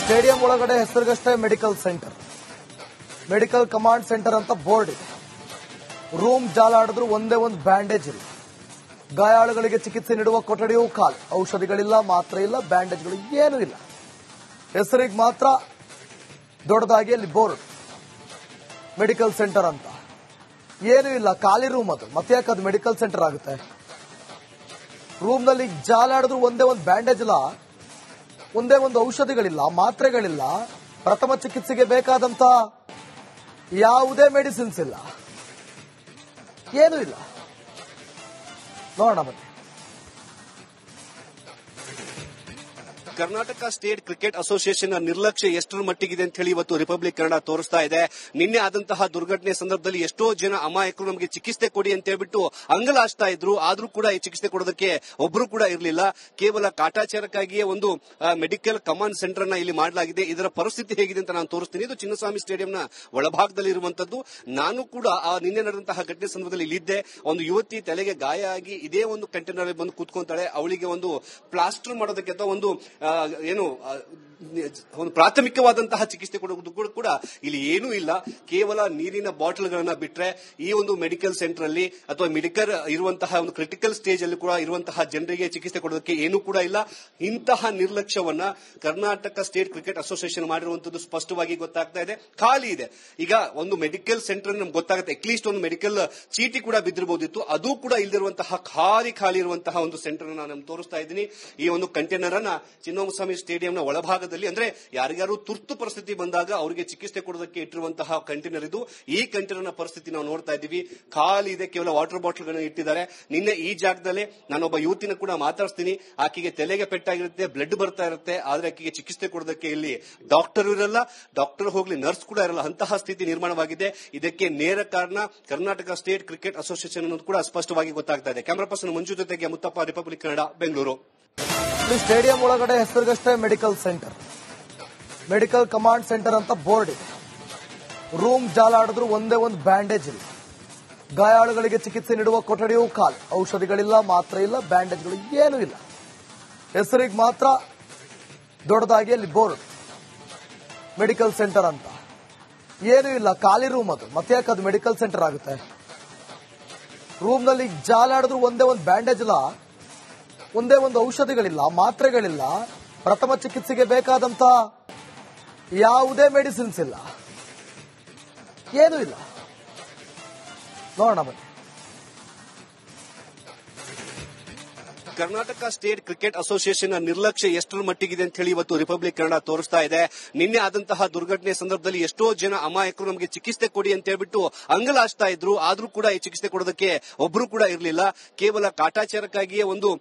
Stadium ಒಳಗಡೆ ಹೆಸರಿಗಷ್ಟೇ medical command centre ಅಂತ ಬೋರ್ಡ್ ಇದೆ. ರೂಮ್ ಜಾಲಾಡಿದ್ರು ಒಂದೇ ಒಂದು ಬ್ಯಾಂಡೇಜ್ ಇಲ್ಲ. ಗಾಯಾಳುಗಳಿಗೆ ಚಿಕಿತ್ಸೆ ನೀಡುವ ಕೊಠಡಿಯೂ ಖಾಲಿ. ಔಷಧಿಗಳಿಲ್ಲ, ಮಾತ್ರೆ ಇಲ್ಲ, ಬ್ಯಾಂಡೇಜ್ಗಳು ಏನೂ ಇಲ್ಲ. ಹೆಸರಿಗೆ ಮಾತ್ರ ದೊಡ್ಡದಾಗಿ ಅಲ್ಲಿ ಬೋರ್ಡ್ ಮೆಡಿಕಲ್ ಸೆಂಟರ್ ಅಂತ. ಏನೂ ಇಲ್ಲ, ಖಾಲಿ ರೂಮ್ ಅದು. ಮತ್ತೆ ಯಾಕೆ ಅದು ಮೆಡಿಕಲ್ ಸೆಂಟರ್ ಆಗುತ್ತೆ? ರೂಮ್ನಲ್ಲಿ ಜಾಲಾಡಿದ್ರು ಒಂದೇ ಒಂದು ಬ್ಯಾಂಡೇಜ್ ಇಲ್ಲ, ಒಂದೇ ಒಂದು ಔಷಧಿಗಳಿಲ್ಲ, ಮಾತ್ರೆಗಳಿಲ್ಲ, ಪ್ರಥಮ ಚಿಕಿತ್ಸೆಗೆ ಬೇಕಾದಂತ ಯಾವುದೇ ಮೆಡಿಸಿನ್ಸ್ ಇಲ್ಲ, ಏನೂ ಇಲ್ಲ. ನೋಡೋಣ ಬನ್ನಿ. ಕರ್ನಾಟಕ ಸ್ಟೇಟ್ ಕ್ರಿಕೆಟ್ ಅಸೋಸಿಯೇಷನ್ ನಿರ್ಲಕ್ಷ್ಯ ಎಷ್ಟರ ಮಟ್ಟಿಗಿದೆ ಅಂತ ಹೇಳಿ ಇವತ್ತು ರಿಪಬ್ಲಿಕ್ ಕನ್ನಡ ತೋರಿಸ್ತಾ ಇದೆ. ನಿನ್ನೆ ಆದಂತಹ ದುರ್ಘಟನೆ ಸಂದರ್ಭದಲ್ಲಿ ಎಷ್ಟೋ ಜನ ಅಮಾಯಕರು ನಮಗೆ ಚಿಕಿತ್ಸೆ ಕೊಡಿ ಅಂತ ಹೇಳ್ಬಿಟ್ಟು ಅಂಗಲಾಚ್ತಾ ಇದ್ರು. ಆದ್ರೂ ಕೂಡ ಈ ಚಿಕಿತ್ಸೆ ಕೊಡೋದಕ್ಕೆ ಒಬ್ರು ಕೂಡ ಇರಲಿಲ್ಲ. ಕೇವಲ ಕಾಟಾಚಾರಕ್ಕಾಗಿಯೇ ಒಂದು ಮೆಡಿಕಲ್ ಕಮಾಂಡ್ ಸೆಂಟರ್ ಅನ್ನ ಇಲ್ಲಿ ಮಾಡಲಾಗಿದೆ. ಇದರ ಪರಿಸ್ಥಿತಿ ಹೇಗಿದೆ ಅಂತ ನಾನು ತೋರಿಸ್ತೀನಿ. ಇದು ಚಿನ್ನಸ್ವಾಮಿ ಸ್ಟೇಡಿಯಂನ ಒಳಭಾಗದಲ್ಲಿ ಇರುವಂತದ್ದು. ನಾನು ಕೂಡ ನಿನ್ನೆ ನಡೆದಂತಹ ಘಟನೆ ಸಂದರ್ಭದಲ್ಲಿ ಇಲ್ಲಿದ್ದೆ. ಒಂದು ಯುವತಿ ತಲೆಗೆ ಗಾಯ ಆಗಿ ಇದೇ ಒಂದು ಕಂಟೈನರ್ ಬಂದು ಕೂತ್ಕೊಂತಾಳೆ. ಅವಳಿಗೆ ಒಂದು ಪ್ಲಾಸ್ಟರ್ ಮಾಡೋದಕ್ಕೆ ಅಥವಾ ಒಂದು ಪ್ರಾಥಮಿಕವಾದಂತಹ ಚಿಕಿತ್ಸೆ ಕೊಡುವುದು ಕೂಡ ಇಲ್ಲಿ ಏನೂ ಇಲ್ಲ. ಕೇವಲ ನೀರಿನ ಬಾಟಲ್ಗಳನ್ನ ಬಿಟ್ರೆ ಈ ಒಂದು ಮೆಡಿಕಲ್ ಸೆಂಟರ್ ಅಲ್ಲಿ ಅಥವಾ ಮೆಡಿಕಲ್ ಇರುವಂತಹ ಒಂದು ಕ್ರಿಟಿಕಲ್ ಸ್ಟೇಜ್ ಅಲ್ಲಿ ಕೂಡ ಇರುವಂತಹ ಜನರಿಗೆ ಚಿಕಿತ್ಸೆ ಕೊಡೋದಕ್ಕೆ ಏನೂ ಕೂಡ ಇಲ್ಲ. ಇಂತಹ ನಿರ್ಲಕ್ಷ್ಯವನ್ನ ಕರ್ನಾಟಕ ಸ್ಟೇಟ್ ಕ್ರಿಕೆಟ್ ಅಸೋಸಿಯೇಷನ್ ಮಾಡಿರುವಂತದ್ದು ಸ್ಪಷ್ಟವಾಗಿ ಗೊತ್ತಾಗ್ತಾ ಇದೆ. ಖಾಲಿ ಇದೆ. ಈಗ ಒಂದು ಮೆಡಿಕಲ್ ಸೆಂಟರ್ ನಮ್ಗೆ ಗೊತ್ತಾಗುತ್ತೆ. ಅಟ್ಲೀಸ್ಟ್ ಒಂದು ಮೆಡಿಕಲ್ ಚೀಟಿ ಕೂಡ ಬಿದ್ದಿರಬಹುದಿತ್ತು. ಅದು ಕೂಡ ಇಲ್ಲದಿರುವಂತಹ ಖಾಲಿ ಇರುವಂತಹ ಒಂದು ಸೆಂಟರ್ ನಾನು ತೋರಿಸ್ತಾ ಇದ್ದೀನಿ. ಈ ಒಂದು ಕಂಟೈನರ್ ಅನ್ನ ಚಿನ್ನಸ್ವಾಮಿ ಸ್ಟೇಡಿಯಂನ ಒಳಭಾಗದಲ್ಲಿ, ಅಂದ್ರೆ ಯಾರಿಗಾರು ತುರ್ತು ಪರಿಸ್ಥಿತಿ ಬಂದಾಗ ಅವರಿಗೆ ಚಿಕಿತ್ಸೆ ಕೊಡೋದಕ್ಕೆ ಇಟ್ಟಿರುವಂತಹ ಕಂಟೈನರ್ ಇದು. ಈ ಕಂಟೈನರ್ನ ಪರಿಸ್ಥಿತಿ ನಾವು ನೋಡ್ತಾ ಇದ್ದೀವಿ. ಖಾಲಿ ಇದೆ. ಕೇವಲ ವಾಟರ್ ಬಾಟಲ್ಗಳನ್ನು ಇಟ್ಟಿದ್ದಾರೆ. ನಿನ್ನೆ ಈ ಜಾಗದಲ್ಲೇ ನಾನೊಬ್ಬ ಯುವತಿನ ಕೂಡ ಮಾತಾಡ್ತೀನಿ. ಆಕೆಗೆ ತಲೆಗೆ ಪೆಟ್ಟಾಗಿರುತ್ತೆ, ಬ್ಲಡ್ ಬರ್ತಾ ಇರುತ್ತೆ. ಆದ್ರೆ ಆಕೆಗೆ ಚಿಕಿತ್ಸೆ ಕೊಡೋದಕ್ಕೆ ಇಲ್ಲಿ ಡಾಕ್ಟರ್ ಇರಲ್ಲ, ಡಾಕ್ಟರ್ ಹೋಗ್ಲಿ ನರ್ಸ್ ಕೂಡ ಇರಲ್ಲ. ಅಂತಹ ಸ್ಥಿತಿ ನಿರ್ಮಾಣವಾಗಿದೆ. ಇದಕ್ಕೆ ನೇರ ಕಾರಣ ಕರ್ನಾಟಕ ಸ್ಟೇಟ್ ಕ್ರಿಕೆಟ್ ಅಸೋಸಿಯೇಷನ್ ಅನ್ನೋದು ಕೂಡ ಸ್ಪಷ್ಟವಾಗಿ ಗೊತ್ತಾಗ್ತಾ ಇದೆ. ಕ್ಯಾಮರಾ ಪರ್ಸನ್ ಮಂಜು ಜೊತೆಗೆ ಮುತ್ತಪ್ಪ, ರಿಪಬ್ಲಿಕ್ ಕನ್ನಡ, ಬೆಂಗಳೂರು. ಸ್ಟೇಡಿಯಂ ಒಳಗಡೆ ಹೆಸರಿಗಷ್ಟೇ ಮೆಡಿಕಲ್ ಕಮಾಂಡ್ ಸೆಂಟರ್ ಅಂತ ಬೋರ್ಡ್ ಇದೆ. ರೂಮ್ ಜಾಲಾಡಿದ್ರು ಒಂದೇ ಒಂದು ಬ್ಯಾಂಡೇಜ್ ಇಲ್ಲ. ಗಾಯಾಳುಗಳಿಗೆ ಚಿಕಿತ್ಸೆ ನೀಡುವ ಕೊಠಡಿಯೂ ಖಾಲಿ. ಔಷಧಿಗಳಿಲ್ಲ, ಮಾತ್ರೆ ಇಲ್ಲ, ಬ್ಯಾಂಡೇಜ್ಗಳು ಏನೂ ಇಲ್ಲ. ಹೆಸರಿಗೆ ಮಾತ್ರ ದೊಡ್ಡದಾಗಿ ಅಲ್ಲಿ ಬೋರ್ಡ್ ಮೆಡಿಕಲ್ ಸೆಂಟರ್ ಅಂತ. ಏನೂ ಇಲ್ಲ, ಖಾಲಿ ರೂಮ್ ಅದು. ಮತ್ತೆ ಯಾಕೆ ಅದು ಮೆಡಿಕಲ್ ಸೆಂಟರ್ ಆಗುತ್ತೆ? ರೂಮ್ನಲ್ಲಿ ಜಾಲಾಡಿದ್ರು ಒಂದೇ ಒಂದು ಬ್ಯಾಂಡೇಜ್ ಇಲ್ಲ, ಒಂದೇ ಒಂದು ಔಷಧಿಗಳಿಲ್ಲ, ಮಾತ್ರೆಗಳಿಲ್ಲ, ಪ್ರಥಮ ಚಿಕಿತ್ಸೆಗೆ ಬೇಕಾದಂತ ಯಾವುದೇ ಮೆಡಿಸಿನ್ಸ್ ಇಲ್ಲ, ಏನೂ ಇಲ್ಲ. ನೋಡೋಣ ಬನ್ನಿ. ಕರ್ನಾಟಕ ಸ್ಟೇಟ್ ಕ್ರಿಕೆಟ್ ಅಸೋಸಿಯೇಷನ್ ನಿರ್ಲಕ್ಷ್ಯ ಎಷ್ಟರ ಮಟ್ಟಿಗಿದೆ ಅಂತ ಹೇಳಿ ಇವತ್ತು ರಿಪಬ್ಲಿಕ್ ಕನ್ನಡ ತೋರಿಸ್ತಾ ಇದೆ. ನಿನ್ನೆ ಆದಂತಹ ದುರ್ಘಟನೆ ಸಂದರ್ಭದಲ್ಲಿ ಎಷ್ಟೋ ಜನ ಅಮಾಯಕರು ನಮಗೆ ಚಿಕಿತ್ಸೆ ಕೊಡಿ ಅಂತ ಹೇಳ್ಬಿಟ್ಟು ಅಂಗಲಾಚ್ತಾ ಇದ್ರು. ಆದ್ರೂ ಕೂಡ ಈ ಚಿಕಿತ್ಸೆ ಕೊಡೋದಕ್ಕೆ ಒಬ್ರು ಕೂಡ ಇರಲಿಲ್ಲ. ಕೇವಲ ಕಾಟಾಚಾರಕ್ಕಾಗಿಯೇ ಒಂದು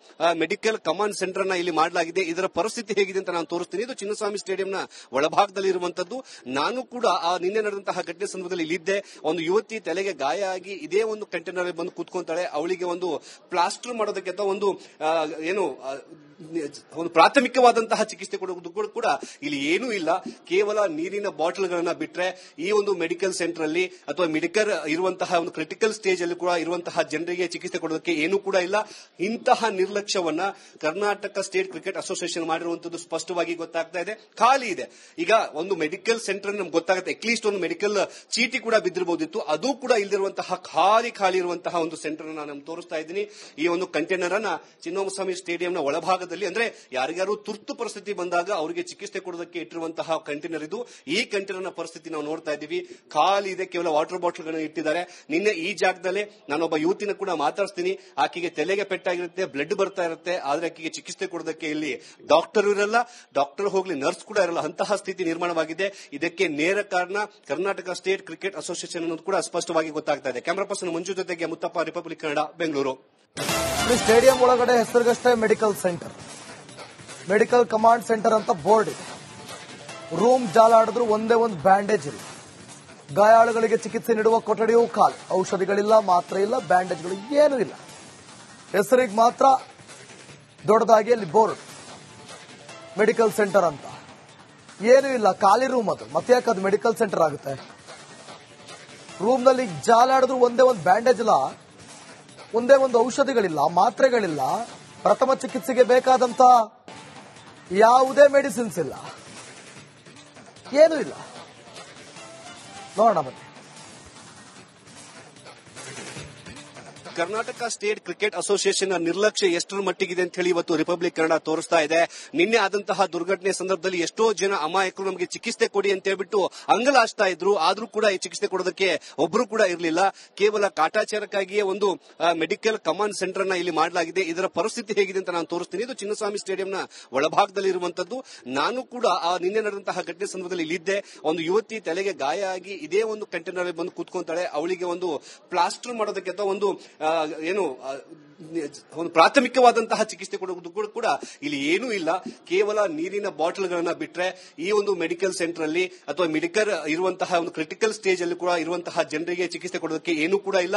ಮೆಡಿಕಲ್ ಕಮಾಂಡ್ ಸೆಂಟರ್ ಅನ್ನ ಇಲ್ಲಿ ಮಾಡಲಾಗಿದೆ. ಇದರ ಪರಿಸ್ಥಿತಿ ಹೇಗಿದೆ ಅಂತ ನಾನು ತೋರಿಸ್ತೀನಿ. ಇದು ಚಿನ್ನಸ್ವಾಮಿ ಸ್ಟೇಡಿಯಂನ ಒಳಭಾಗದಲ್ಲಿ ಇರುವಂತದ್ದು. ನಾನು ಕೂಡ ನಿನ್ನೆ ನಡೆದಂತಹ ಘಟನೆ ಸಂದರ್ಭದಲ್ಲಿ ಇಲ್ಲಿದ್ದೆ. ಒಂದು ಯುವತಿ ತಲೆಗೆ ಗಾಯ ಆಗಿ ಇದೇ ಒಂದು ಕಂಟೈನರ್ ಬಂದು ಕೂತ್ಕೊಂತಾಳೆ. ಅವಳಿಗೆ ಒಂದು ಪ್ಲಾಸ್ಟರ್ ಮಾಡೋದಕ್ಕೆ ಅಥವಾ ಒಂದು ಪ್ರಾಥಮಿಕವಾದಂತಹ ಚಿಕಿತ್ಸೆ ಕೊಡುವುದು ಕೂಡ ಇಲ್ಲಿ ಏನೂ ಇಲ್ಲ. ಕೇವಲ ನೀರಿನ ಬಾಟಲ್ಗಳನ್ನ ಬಿಟ್ರೆ ಈ ಒಂದು ಮೆಡಿಕಲ್ ಸೆಂಟರ್ ಅಲ್ಲಿ ಅಥವಾ ಮೆಡಿಕಲ್ ಇರುವಂತಹ ಒಂದು ಕ್ರಿಟಿಕಲ್ ಸ್ಟೇಜ್ ಅಲ್ಲಿ ಕೂಡ ಇರುವಂತಹ ಜನರಿಗೆ ಚಿಕಿತ್ಸೆ ಕೊಡೋದಕ್ಕೆ ಏನೂ ಕೂಡ ಇಲ್ಲ. ಇಂತಹ ನಿರ್ಲಕ್ಷ್ಯವನ್ನ ಕರ್ನಾಟಕ ಸ್ಟೇಟ್ ಕ್ರಿಕೆಟ್ ಅಸೋಸಿಯೇಷನ್ ಮಾಡಿರುವಂತದ್ದು ಸ್ಪಷ್ಟವಾಗಿ ಗೊತ್ತಾಗ್ತಾ ಇದೆ. ಖಾಲಿ ಇದೆ. ಈಗ ಒಂದು ಮೆಡಿಕಲ್ ಸೆಂಟರ್ ನಮ್ಗೆ ಗೊತ್ತಾಗುತ್ತೆ. ಅಟ್ಲೀಸ್ಟ್ ಒಂದು ಮೆಡಿಕಲ್ ಚೀಟಿ ಕೂಡ ಬಿದ್ದಿರಬಹುದಿತ್ತು. ಅದು ಕೂಡ ಇಲ್ಲದಿರುವಂತಹ ಖಾಲಿ ಇರುವಂತಹ ಒಂದು ಸೆಂಟರ್ ನಾನು ತೋರಿಸ್ತಾ ಇದ್ದೀನಿ. ಈ ಒಂದು ಕಂಟೈನರ್ ಅನ್ನ ಚಿನ್ನಸ್ವಾಮಿ ಸ್ಟೇಡಿಯಂನ ಒಳಭಾಗದಲ್ಲಿ, ಅಂದ್ರೆ ಯಾರಿಗಾರು ತುರ್ತು ಪರಿಸ್ಥಿತಿ ಬಂದಾಗ ಅವರಿಗೆ ಚಿಕಿತ್ಸೆ ಕೊಡೋದಕ್ಕೆ ಇಟ್ಟಿರುವಂತಹ ಕಂಟೈನರ್ ಇದು. ಈ ಕಂಟೈನರ್ನ ಪರಿಸ್ಥಿತಿ ನಾವು ನೋಡ್ತಾ ಇದ್ದೀವಿ. ಖಾಲಿ ಇದೆ. ಕೇವಲ ವಾಟರ್ ಬಾಟಲ್ಗಳನ್ನು ಇಟ್ಟಿದ್ದಾರೆ. ನಿನ್ನೆ ಈ ಜಾಗದಲ್ಲೇ ನಾನೊಬ್ಬ ಯುವತಿನ ಕೂಡ ಮಾತಾಡ್ತೀನಿ. ಆಕೆಗೆ ತಲೆಗೆ ಪೆಟ್ಟಾಗಿರುತ್ತೆ, ಬ್ಲಡ್ ಬರ್ತಾ ಇರುತ್ತೆ. ಆದ್ರೆ ಆಕೆಗೆ ಚಿಕಿತ್ಸೆ ಕೊಡೋದಕ್ಕೆ ಇಲ್ಲಿ ಡಾಕ್ಟರ್ ಇರಲ್ಲ, ಡಾಕ್ಟರ್ ಹೋಗ್ಲಿ ನರ್ಸ್ ಕೂಡ ಇರಲ್ಲ. ಅಂತಹ ಸ್ಥಿತಿ ನಿರ್ಮಾಣವಾಗಿದೆ. ಇದಕ್ಕೆ ನೇರ ಕಾರಣ ಕರ್ನಾಟಕ ಸ್ಟೇಟ್ ಕ್ರಿಕೆಟ್ ಅಸೋಸಿಯೇಷನ್ ಅನ್ನೋದು ಕೂಡ ಸ್ಪಷ್ಟವಾಗಿ ಗೊತ್ತಾಗ್ತಾ ಇದೆ. ಕ್ಯಾಮರಾ ಪರ್ಸನ್ ಮಂಜು ಜೊತೆಗೆ ಮುತ್ತಪ್ಪ, ರಿಪಬ್ಲಿಕ್ ಕನ್ನಡ, ಬೆಂಗಳೂರು. ಸ್ಟೇಡಿಯಂ ಒಳಗಡೆ ಹೆಸರಿಗಷ್ಟೇ ಮೆಡಿಕಲ್ ಕಮಾಂಡ್ ಸೆಂಟರ್ ಅಂತ ಬೋರ್ಡ್ ಇದೆ. ರೂಮ್ ಜಾಲಾಡಿದ್ರು ಒಂದೇ ಒಂದು ಬ್ಯಾಂಡೇಜ್ ಇಲ್ಲ. ಗಾಯಾಳುಗಳಿಗೆ ಚಿಕಿತ್ಸೆ ನೀಡುವ ಕೊಠಡಿಯೂ ಖಾಲಿ. ಔಷಧಿಗಳಿಲ್ಲ, ಮಾತ್ರೆ ಇಲ್ಲ, ಬ್ಯಾಂಡೇಜ್ಗಳು ಏನೂ ಇಲ್ಲ. ಹೆಸರಿಗೆ ಮಾತ್ರ ದೊಡ್ಡದಾಗಿ ಅಲ್ಲಿ ಬೋರ್ಡ್ ಮೆಡಿಕಲ್ ಸೆಂಟರ್ ಅಂತ. ಏನೂ ಇಲ್ಲ, ಖಾಲಿ ರೂಮ್ ಅದು. ಮತ್ತೆ ಯಾಕೆ ಅದು ಮೆಡಿಕಲ್ ಸೆಂಟರ್ ಆಗುತ್ತೆ? ರೂಮ್ನಲ್ಲಿ ಜಾಲಾಡಿದ್ರು ಒಂದೇ ಒಂದು ಬ್ಯಾಂಡೇಜ್ ಇಲ್ಲ, ಒಂದೇ ಒಂದು ಔಷಧಿಗಳಿಲ್ಲ, ಮಾತ್ರೆಗಳಿಲ್ಲ, ಪ್ರಥಮ ಚಿಕಿತ್ಸೆಗೆ ಬೇಕಾದಂತ ಯಾವುದೇ ಮೆಡಿಸಿನ್ಸ್ ಇಲ್ಲ, ಏನೂ ಇಲ್ಲ. ನೋಡೋಣ ಬನ್ನಿ. ಕರ್ನಾಟಕ ಸ್ಟೇಟ್ ಕ್ರಿಕೆಟ್ ಅಸೋಸಿಯೇಷನ್ ನಿರ್ಲಕ್ಷ್ಯ ಎಷ್ಟರ ಮಟ್ಟಿಗಿದೆ ಅಂತ ಹೇಳಿ ಇವತ್ತು ರಿಪಬ್ಲಿಕ್ ಕನ್ನಡ ತೋರಿಸ್ತಾ ಇದೆ. ನಿನ್ನೆ ಆದಂತಹ ದುರ್ಘಟನೆ ಸಂದರ್ಭದಲ್ಲಿ ಎಷ್ಟೋ ಜನ ಅಮಾಯಕರು ನಮಗೆ ಚಿಕಿತ್ಸೆ ಕೊಡಿ ಅಂತ ಹೇಳ್ಬಿಟ್ಟು ಅಂಗಲಾಚ್ತಾ ಇದ್ರು. ಆದ್ರೂ ಕೂಡ ಈ ಚಿಕಿತ್ಸೆ ಕೊಡೋದಕ್ಕೆ ಒಬ್ರು ಕೂಡ ಇರಲಿಲ್ಲ. ಕೇವಲ ಕಾಟಾಚಾರಕ್ಕಾಗಿಯೇ ಒಂದು ಮೆಡಿಕಲ್ ಕಮಾಂಡ್ ಸೆಂಟರ್ ಅನ್ನ ಇಲ್ಲಿ ಮಾಡಲಾಗಿದೆ. ಇದರ ಪರಿಸ್ಥಿತಿ ಹೇಗಿದೆ ಅಂತ ನಾನು ತೋರಿಸ್ತೀನಿ. ಇದು ಚಿನ್ನಸ್ವಾಮಿ ಸ್ಟೇಡಿಯಂನ ಒಳಭಾಗದಲ್ಲಿ ಇರುವಂತದ್ದು. ನಾನು ಕೂಡ ನಿನ್ನೆ ನಡೆದಂತಹ ಘಟನೆ ಸಂದರ್ಭದಲ್ಲಿ ಇಲ್ಲಿದ್ದೆ. ಒಂದು ಯುವತಿ ತಲೆಗೆ ಗಾಯ ಆಗಿ ಇದೇ ಒಂದು ಕಂಟೈನರ್ ಬಂದು ಕೂತ್ಕೊಂತಾಳೆ. ಅವಳಿಗೆ ಒಂದು ಪ್ಲಾಸ್ಟರ್ ಮಾಡೋದಕ್ಕೆ ಅಥವಾ ಒಂದು ಒಂದು ಪ್ರಾಥಮಿಕವಾದಂತಹ ಚಿಕಿತ್ಸೆ ಕೊಡುವುದು ಕೂಡ ಇಲ್ಲಿ ಏನೂ ಇಲ್ಲ. ಕೇವಲ ನೀರಿನ ಬಾಟಲ್ಗಳನ್ನ ಬಿಟ್ರೆ ಈ ಒಂದು ಮೆಡಿಕಲ್ ಸೆಂಟರ್ ಅಲ್ಲಿ ಅಥವಾ ಮೆಡಿಕಲ್ ಇರುವಂತಹ ಒಂದು ಕ್ರಿಟಿಕಲ್ ಸ್ಟೇಜ್ ಅಲ್ಲಿ ಕೂಡ ಇರುವಂತಹ ಜನರಿಗೆ ಚಿಕಿತ್ಸೆ ಕೊಡೋದಕ್ಕೆ ಏನೂ ಕೂಡ ಇಲ್ಲ.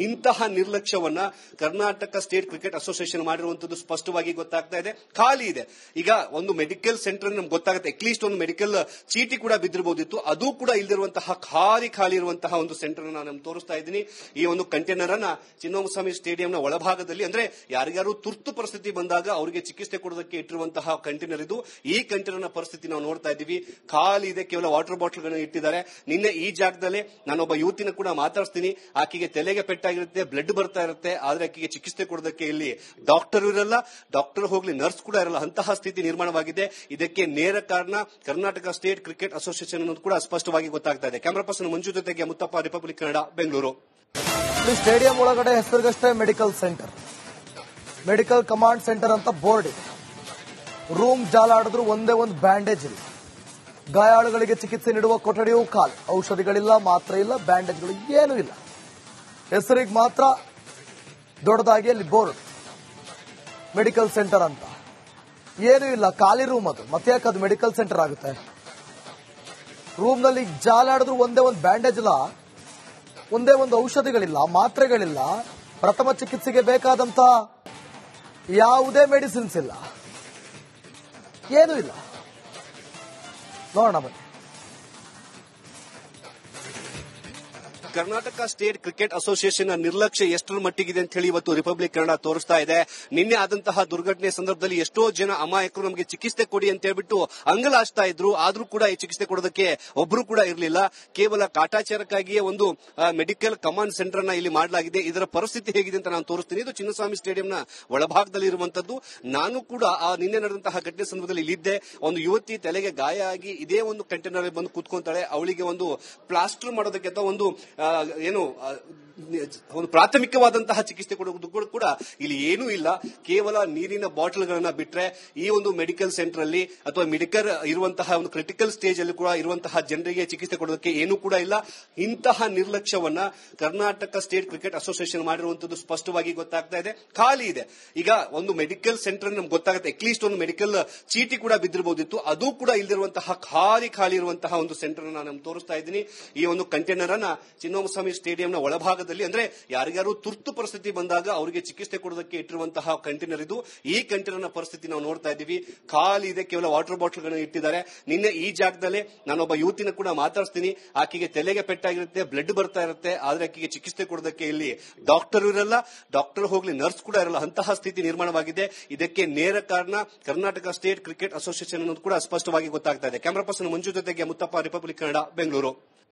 ಇಂತಹ ನಿರ್ಲಕ್ಷ್ಯವನ್ನ ಕರ್ನಾಟಕ ಸ್ಟೇಟ್ ಕ್ರಿಕೆಟ್ ಅಸೋಸಿಯೇಷನ್ ಮಾಡಿರುವಂತದ್ದು ಸ್ಪಷ್ಟವಾಗಿ ಗೊತ್ತಾಗ್ತಾ ಇದೆ. ಖಾಲಿ ಇದೆ. ಈಗ ಒಂದು ಮೆಡಿಕಲ್ ಸೆಂಟರ್ ನಮ್ಗೆ ಗೊತ್ತಾಗುತ್ತೆ. ಅಟ್ಲೀಸ್ಟ್ ಒಂದು ಮೆಡಿಕಲ್ ಚೀಟಿ ಕೂಡ ಬಿದ್ದಿರಬಹುದಿತ್ತು. ಅದು ಕೂಡ ಇಲ್ಲದಿರುವಂತಹ ಖಾಲಿ ಇರುವಂತಹ ಒಂದು ಸೆಂಟರ್ ನಾನು ತೋರಿಸ್ತಾ ಇದ್ದೀನಿ. ಈ ಒಂದು ಕಂಟೈನರ್ ಅನ್ನ ಚಿನ್ನಸ್ವಾಮಿ ಸ್ಟೇಡಿಯಂನ ಒಳಭಾಗದಲ್ಲಿ, ಅಂದ್ರೆ ಯಾರಿಗಾರು ತುರ್ತು ಪರಿಸ್ಥಿತಿ ಬಂದಾಗ ಅವರಿಗೆ ಚಿಕಿತ್ಸೆ ಕೊಡೋದಕ್ಕೆ ಇಟ್ಟಿರುವಂತಹ ಕಂಟೈನರ್ ಇದು. ಈ ಕಂಟೈನರ್ನ ಪರಿಸ್ಥಿತಿ ನಾವು ನೋಡ್ತಾ ಇದ್ದೀವಿ. ಖಾಲಿ ಇದೆ. ಕೇವಲ ವಾಟರ್ ಬಾಟಲ್ಗಳನ್ನು ಇಟ್ಟಿದ್ದಾರೆ. ನಿನ್ನೆ ಈ ಜಾಗದಲ್ಲೇ ನಾನೊಬ್ಬ ಯುವತಿನ ಕೂಡ ಮಾತಾಡ್ತೀನಿ. ಆಕೆಗೆ ತಲೆಗೆ ಪೆಟ್ಟಾಗಿರುತ್ತೆ, ಬ್ಲಡ್ ಬರ್ತಾ ಇರುತ್ತೆ. ಆದ್ರೆ ಆಕೆಗೆ ಚಿಕಿತ್ಸೆ ಕೊಡೋದಕ್ಕೆ ಇಲ್ಲಿ ಡಾಕ್ಟರ್ ಇರಲ್ಲ, ಡಾಕ್ಟರ್ ಹೋಗ್ಲಿ ನರ್ಸ್ ಕೂಡ ಇರಲ್ಲ. ಅಂತಹ ಸ್ಥಿತಿ ನಿರ್ಮಾಣವಾಗಿದೆ. ಇದಕ್ಕೆ ನೇರ ಕಾರಣ ಕರ್ನಾಟಕ ಸ್ಟೇಟ್ ಕ್ರಿಕೆಟ್ ಅಸೋಸಿಯೇಷನ್ ಅನ್ನೋದು ಕೂಡ ಸ್ಪಷ್ಟವಾಗಿ ಗೊತ್ತಾಗ್ತಾ ಇದೆ. ಕ್ಯಾಮರಾ ಪರ್ಸನ್ ಮಂಜು ಜೊತೆಗೆ ಮುತ್ತಪ್ಪ, ರಿಪಬ್ಲಿಕ್ ಕನ್ನಡ, ಬೆಂಗಳೂರು. ಸ್ಟೇಡಿಯಂ ಒಳಗಡೆ ಹೆಸರಿಗಷ್ಟೇ medical centre, medical command centre ಅಂತ ಬೋರ್ಡ್ ಇದೆ. ರೂಮ್ ಜಾಲಾಡಿದ್ರು ಒಂದೇ ಒಂದು ಬ್ಯಾಂಡೇಜ್ ಇಲ್ಲ. ಗಾಯಾಳುಗಳಿಗೆ ಚಿಕಿತ್ಸೆ ನೀಡುವ ಕೊಠಡಿಯೂ ಖಾಲಿ. ಔಷಧಿಗಳಿಲ್ಲ, ಮಾತ್ರೆ ಇಲ್ಲ, ಬ್ಯಾಂಡೇಜ್ಗಳು ಏನೂ ಇಲ್ಲ. ಹೆಸರಿಗೆ ಮಾತ್ರ ದೊಡ್ಡದಾಗಿ ಅಲ್ಲಿ ಬೋರ್ಡ್ ಮೆಡಿಕಲ್ ಸೆಂಟರ್ ಅಂತ. ಏನೂ ಇಲ್ಲ, ಖಾಲಿ ರೂಮ್ ಅದು. ಮತ್ತೆ ಯಾಕೆ ಅದು ಮೆಡಿಕಲ್ ಸೆಂಟರ್ ಆಗುತ್ತೆ? ರೂಮ್ನಲ್ಲಿ ಜಾಲಾಡಿದ್ರು ಒಂದೇ ಒಂದು ಬ್ಯಾಂಡೇಜ್ ಇಲ್ಲ, ಒಂದೇ ಒಂದು ಔಷಧಿಗಳಿಲ್ಲ, ಮಾತ್ರೆಗಳಿಲ್ಲ, ಪ್ರಥಮ ಚಿಕಿತ್ಸೆಗೆ ಬೇಕಾದಂತ ಯಾವುದೇ ಮೆಡಿಸಿನ್ಸ್ ಇಲ್ಲ, ಏನೂ ಇಲ್ಲ. ನೋಡೋಣ ಬನ್ನಿ. ಕರ್ನಾಟಕ ಸ್ಟೇಟ್ ಕ್ರಿಕೆಟ್ ಅಸೋಸಿಯೇಷನ್ ನಿರ್ಲಕ್ಷ್ಯ ಎಷ್ಟರ ಮಟ್ಟಿಗಿದೆ ಅಂತ ಹೇಳಿ ಇವತ್ತು ರಿಪಬ್ಲಿಕ್ ಕನ್ನಡ ತೋರಿಸ್ತಾ ಇದೆ. ನಿನ್ನೆ ಆದಂತಹ ದುರ್ಘಟನೆ ಸಂದರ್ಭದಲ್ಲಿ ಎಷ್ಟೋ ಜನ ಅಮಾಯಕರು ನಮಗೆ ಚಿಕಿತ್ಸೆ ಕೊಡಿ ಅಂತ ಹೇಳ್ಬಿಟ್ಟು ಅಂಗಲಾಚ್ತಾ ಇದ್ರು. ಆದ್ರೂ ಕೂಡ ಈ ಚಿಕಿತ್ಸೆ ಕೊಡೋದಕ್ಕೆ ಒಬ್ರು ಕೂಡ ಇರಲಿಲ್ಲ. ಕೇವಲ ಕಾಟಾಚಾರಕ್ಕಾಗಿಯೇ ಒಂದು ಮೆಡಿಕಲ್ ಕಮಾಂಡ್ ಸೆಂಟರ್ ಅನ್ನ ಇಲ್ಲಿ ಮಾಡಲಾಗಿದೆ. ಇದರ ಪರಿಸ್ಥಿತಿ ಹೇಗಿದೆ ಅಂತ ನಾನು ತೋರಿಸ್ತೀನಿ. ಇದು ಚಿನ್ನಸ್ವಾಮಿ ಸ್ಟೇಡಿಯಂನ ಒಳಭಾಗದಲ್ಲಿ ಇರುವಂತದ್ದು. ನಾನು ಕೂಡ ನಿನ್ನೆ ನಡೆದಂತಹ ಘಟನೆ ಸಂದರ್ಭದಲ್ಲಿ ಇಲ್ಲಿದ್ದೆ. ಒಂದು ಯುವತಿ ತಲೆಗೆ ಗಾಯ ಆಗಿ ಇದೇ ಒಂದು ಕಂಟೈನರ್ ಬಂದು ಕೂತ್ಕೊಂತಾಳೆ. ಅವಳಿಗೆ ಒಂದು ಪ್ಲಾಸ್ಟರ್ ಮಾಡೋದಕ್ಕೆ ಅಥವಾ ಒಂದು ಒಂದು ಪ್ರಾಥಮಿಕವಾದಂತಹ ಚಿಕಿತ್ಸೆ ಕೊಡುವುದು ಕೂಡ ಇಲ್ಲಿ ಏನೂ ಇಲ್ಲ. ಕೇವಲ ನೀರಿನ ಬಾಟಲ್ಗಳನ್ನ ಬಿಟ್ರೆ ಈ ಒಂದು ಮೆಡಿಕಲ್ ಸೆಂಟರ್ ಅಲ್ಲಿ ಅಥವಾ ಮೆಡಿಕಲ್ ಇರುವಂತಹ ಒಂದು ಕ್ರಿಟಿಕಲ್ ಸ್ಟೇಜ್ ಅಲ್ಲಿ ಕೂಡ ಇರುವಂತಹ ಜನರಿಗೆ ಚಿಕಿತ್ಸೆ ಕೊಡೋದಕ್ಕೆ ಏನೂ ಕೂಡ ಇಲ್ಲ. ಇಂತಹ ನಿರ್ಲಕ್ಷ್ಯವನ್ನ ಕರ್ನಾಟಕ ಸ್ಟೇಟ್ ಕ್ರಿಕೆಟ್ ಅಸೋಸಿಯೇಷನ್ ಮಾಡಿರುವಂತದ್ದು ಸ್ಪಷ್ಟವಾಗಿ ಗೊತ್ತಾಗ್ತಾ ಇದೆ. ಖಾಲಿ ಇದೆ. ಈಗ ಒಂದು ಮೆಡಿಕಲ್ ಸೆಂಟರ್ ನಮ್ಗೆ ಗೊತ್ತಾಗುತ್ತೆ. ಅಟ್ಲೀಸ್ಟ್ ಒಂದು ಮೆಡಿಕಲ್ ಚೀಟಿ ಕೂಡ ಬಿದ್ದಿರಬಹುದಿತ್ತು. ಅದು ಕೂಡ ಇಲ್ಲದಿರುವಂತಹ ಖಾಲಿ ಇರುವಂತಹ ಒಂದು ಸೆಂಟರ್ ನಾನು ತೋರಿಸ್ತಾ ಇದ್ದೀನಿ. ಈ ಒಂದು ಕಂಟೈನರ್ ಅನ್ನ ಚಿನ್ನಸ್ವಾಮಿ ಸ್ಟೇಡಿಯಂನ ಒಳಭಾಗದಲ್ಲಿ, ಅಂದ್ರೆ ಯಾರಿಗಾರು ತುರ್ತು ಪರಿಸ್ಥಿತಿ ಬಂದಾಗ ಅವರಿಗೆ ಚಿಕಿತ್ಸೆ ಕೊಡೋದಕ್ಕೆ ಇಟ್ಟಿರುವಂತಹ ಕಂಟೈನರ್ ಇದು. ಈ ಕಂಟೈನರ್ನ ಪರಿಸ್ಥಿತಿ ನಾವು ನೋಡ್ತಾ ಇದ್ದೀವಿ. ಖಾಲಿ ಇದೆ. ಕೇವಲ ವಾಟರ್ ಬಾಟಲ್ಗಳನ್ನು ಇಟ್ಟಿದ್ದಾರೆ. ನಿನ್ನೆ ಈ ಜಾಗದಲ್ಲೇ ನಾನೊಬ್ಬ ಯುವತಿನ ಕೂಡ ಮಾತಾಡ್ತೀನಿ. ಆಕೆಗೆ ತಲೆಗೆ ಪೆಟ್ಟಾಗಿರುತ್ತೆ, ಬ್ಲಡ್ ಬರ್ತಾ ಇರುತ್ತೆ. ಆದ್ರೆ ಆಕೆಗೆ ಚಿಕಿತ್ಸೆ ಕೊಡೋದಕ್ಕೆ ಇಲ್ಲಿ ಡಾಕ್ಟರ್ ಇರಲ್ಲ, ಡಾಕ್ಟರ್ ಹೋಗ್ಲಿ ನರ್ಸ್ ಕೂಡ ಇರಲ್ಲ. ಅಂತಹ ಸ್ಥಿತಿ ನಿರ್ಮಾಣವಾಗಿದೆ. ಇದಕ್ಕೆ ನೇರ ಕಾರಣ ಕರ್ನಾಟಕ ಸ್ಟೇಟ್ ಕ್ರಿಕೆಟ್ ಅಸೋಸಿಯೇಷನ್ ಅನ್ನೋದು ಕೂಡ ಸ್ಪಷ್ಟವಾಗಿ ಗೊತ್ತಾಗ್ತಾ ಇದೆ. ಕ್ಯಾಮರಾ ಪರ್ಸನ್ ಮಂಜು ಜೊತೆಗೆ ಮುತ್ತಪ್ಪ, ರಿಪಬ್ಲಿಕ್ ಕನ್ನಡ, ಬೆಂಗಳೂರು.